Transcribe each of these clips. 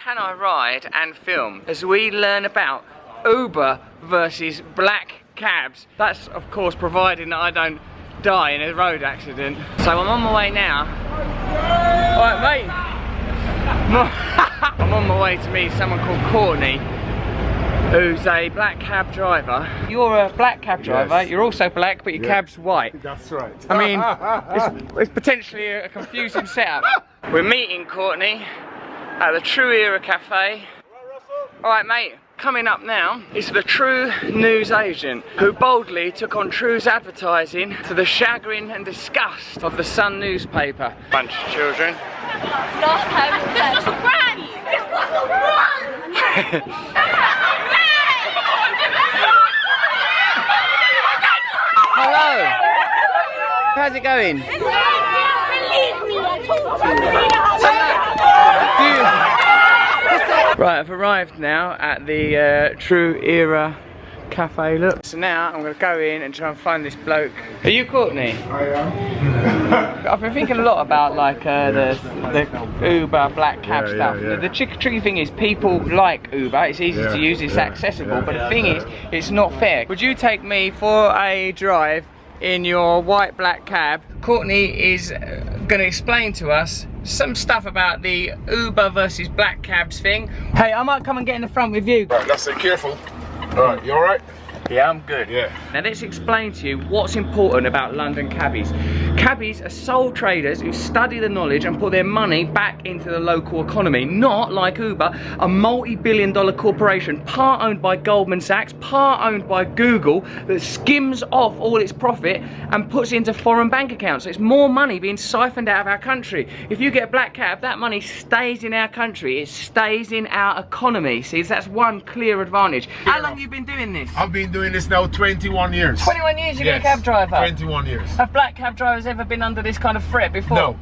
can I ride and film as we learn about Uber versus black cabs? That's of course providing that I don't die in a road accident. So I'm on my way now. Alright mate, I'm on my way to meet someone called Courtney, who's a black cab driver. You're a black cab driver, yes. You're also black, but your cab's white. That's right. I mean, it's potentially a confusing setup. We're meeting Courtney at the True Era Cafe. Alright mate, coming up now is the True news agent who boldly took on Trew's advertising to the chagrin and disgust of the Sun newspaper. Bunch of children. Last time this was a brand! This was a brand! Hello! How's it going? Right, I've arrived now at the True Era Cafe, look. So now I'm going to go in and try and find this bloke. Are you Courtney? I am. I've been thinking a lot about like the Uber black cab stuff. Yeah. The tricky thing is people like Uber, it's easy to use, it's accessible, but the thing is, it's not fair. Would you take me for a drive in your white black cab? Courtney is going to explain to us some stuff about the Uber versus black cabs thing. Hey, I might come and get in the front with you. Right, let's say careful. Alright, you alright? Yeah, I'm good. Yeah. Now let's explain to you what's important about London cabbies. Cabbies are sole traders who study the knowledge and put their money back into the local economy. Not like Uber, a multi-billion-dollar corporation, part owned by Goldman Sachs, part owned by Google, that skims off all its profit and puts it into foreign bank accounts. So it's more money being siphoned out of our country. If you get a black cab, that money stays in our country. It stays in our economy. See, that's one clear advantage. How long have you been doing this? I've been doing this now 21 years. 21 years you've been a cab driver? 21 years. Have black cab drivers ever been under this kind of threat before? No.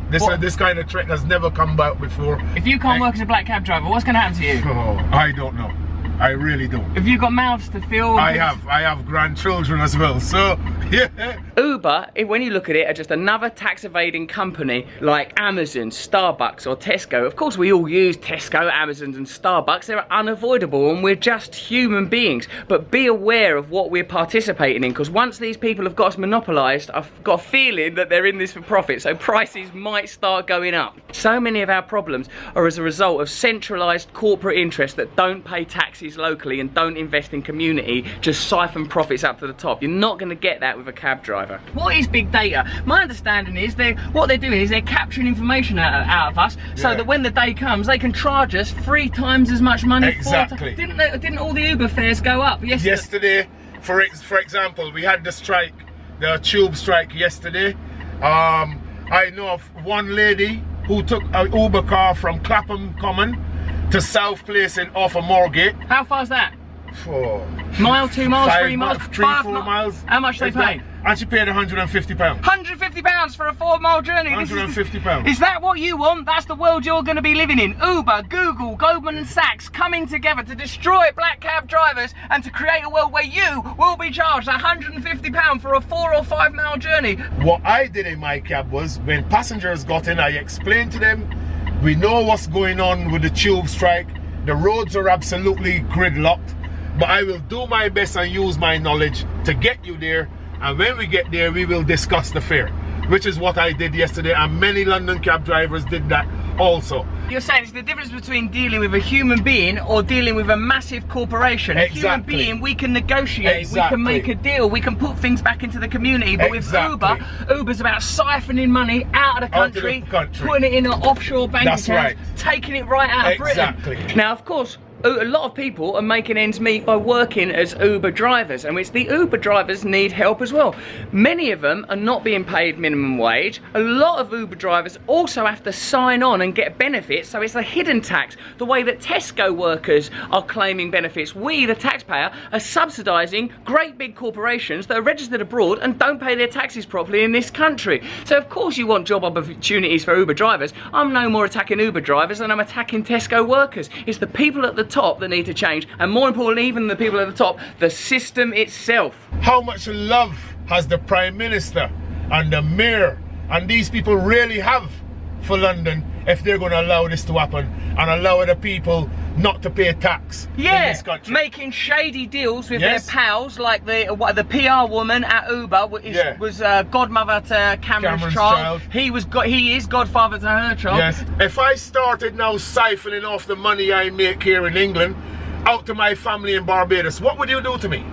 This kind of threat has never come about before. If you can't work as a black cab driver, what's going to happen to you? Oh, I don't know. I really don't. Have you got mouths to fill? I have grandchildren as well, so yeah. Uber, when you look at it, are just another tax evading company like Amazon, Starbucks or Tesco. Of course we all use Tesco, Amazon and Starbucks. They're unavoidable and we're just human beings. But be aware of what we're participating in, because once these people have got us monopolised, I've got a feeling that they're in this for profit, so prices might start going up. So many of our problems are as a result of centralised corporate interests that don't pay taxes locally and don't invest in community, just siphon profits up to the top. You're not going to get that with a cab driver. What is big data? My understanding is what they're doing is they're capturing information out of us so that when the day comes they can charge us 3 times as much money. Exactly. Didn't all the Uber fares go up yesterday? For example, we had the strike, the tube strike yesterday. I know of one lady who took an Uber car from Clapham Common to South Place in off of Moorgate. How far's that? 4 mile, 2 miles, 3 miles, 3, 4 miles. How much they pay? And she paid £150. £150 for a 4-mile journey. £150. Is that what you want? That's the world you're going to be living in. Uber, Google, Goldman Sachs coming together to destroy black cab drivers and to create a world where you will be charged £150 for a 4 or 5 mile journey. What I did in my cab was, when passengers got in, I explained to them, we know what's going on with the tube strike. The roads are absolutely gridlocked, but I will do my best and use my knowledge to get you there. And when we get there, we will discuss the fare, which is what I did yesterday, and many London cab drivers did that also. You're saying it's the difference between dealing with a human being or dealing with a massive corporation. Exactly. A human being, we can negotiate, we can make a deal, we can put things back into the community. But with Uber, Uber's about siphoning money out of the country, putting it in an offshore bank account, taking it right out of Britain. Now, of course, a lot of people are making ends meet by working as Uber drivers, and which the Uber drivers need help as well. Many of them are not being paid minimum wage. A lot of Uber drivers also have to sign on and get benefits, so it's a hidden tax. The way that Tesco workers are claiming benefits, we, the taxpayer, are subsidising great big corporations that are registered abroad and don't pay their taxes properly in this country. So of course you want job opportunities for Uber drivers. I'm no more attacking Uber drivers than I'm attacking Tesco workers. It's the people at the top that need to change, and more importantly even the people at the top, the system itself. How much love has the Prime Minister and the Mayor and these people really have for London if they're going to allow this to happen and allow the people not to pay tax in this country. Making shady deals with their pals, like the PR woman at Uber was godmother to Cameron's child. He is godfather to her child. Yes. If I started now siphoning off the money I make here in England out to my family in Barbados, what would you do to me?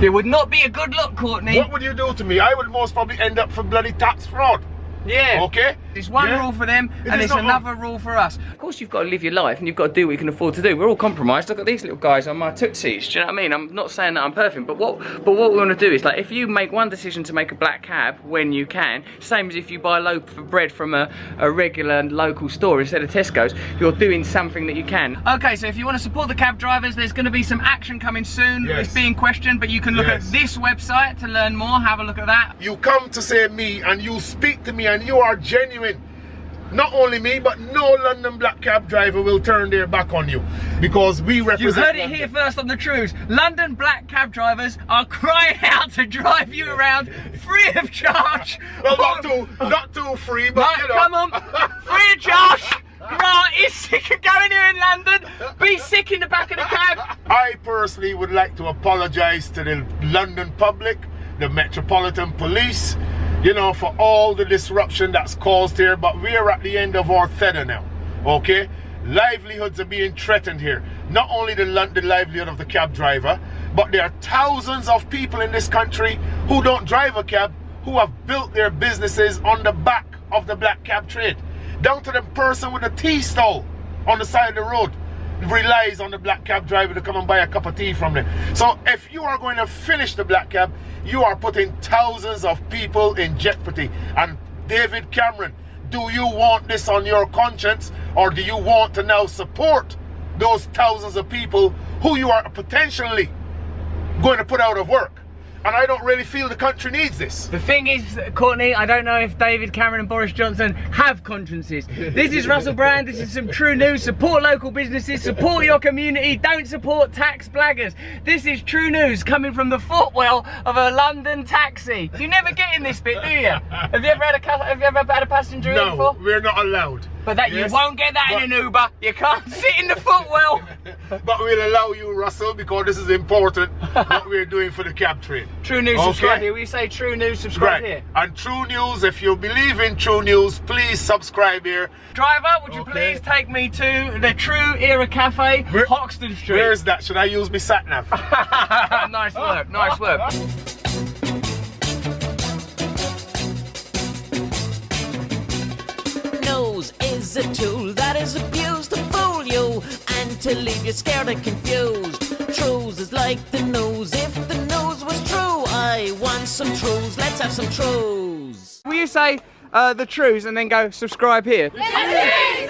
It would not be a good look, Courtney. What would you do to me? I would most probably end up for bloody tax fraud. Yeah. Okay? It's one rule for them and it's another rule for us. Of course you've got to live your life and you've got to do what you can afford to do. We're all compromised. Look at these little guys on my tootsies. Do you know what I mean? I'm not saying that I'm perfect, but what we want to do is, like, if you make one decision to make a black cab when you can, same as if you buy a loaf of bread from a regular local store instead of Tesco's, you're doing something that you can. Okay, so if you want to support the cab drivers, there's going to be some action coming soon. It's being questioned, but you can look at this website to learn more. Have a look at that. You come to say me and you speak to me and you are genuine. Not only me, but no London black cab driver will turn their back on you, because we represent. You heard it London. here first on the Trews. London black cab drivers are crying out to drive you around free of charge. Well, not too free, but right, you know. Come on, free of charge. Right, is sick of going here in London. Be sick in the back of the cab. I personally would like to apologise to the London public, the Metropolitan Police, you know, for all the disruption that's caused here, but we are at the end of our tether now, okay? Livelihoods are being threatened here. Not only the livelihood of the cab driver, but there are thousands of people in this country who don't drive a cab, who have built their businesses on the back of the black cab trade. Down to the person with a tea stall on the side of the road relies on the black cab driver to come and buy a cup of tea from them. So if you are going to finish the black cab, you are putting thousands of people in jeopardy. And David Cameron, do you want this on your conscience, or do you want to now support those thousands of people who you are potentially going to put out of work? And I don't really feel the country needs this. The thing is, Courtney, I don't know if David Cameron and Boris Johnson have consciences. This is Russell Brand, this is some true news. Support local businesses, support your community, don't support tax blaggers. This is true news coming from the footwell of a London taxi. You never get in this bit, do you? Have you ever had a passenger in before? No, we're not allowed. But that you won't get that in an Uber. You can't sit in the footwell. But we'll allow you, Russell, because this is important, what we're doing for the cab trade. True news, subscribe here. We say true news, subscribe here. And true news, if you believe in true news, please subscribe here. Driver, would you please take me to the True Era Cafe, Hoxton Street? Where's that? Should I use my sat nav? Nice work, nice work. Nose is a tool that is abused to fool you and to leave you scared and confused. Trews is like the nose. If the nose was true, I want some Trews. Let's have some Trews. Will you say the Trews and then go subscribe here? Yes,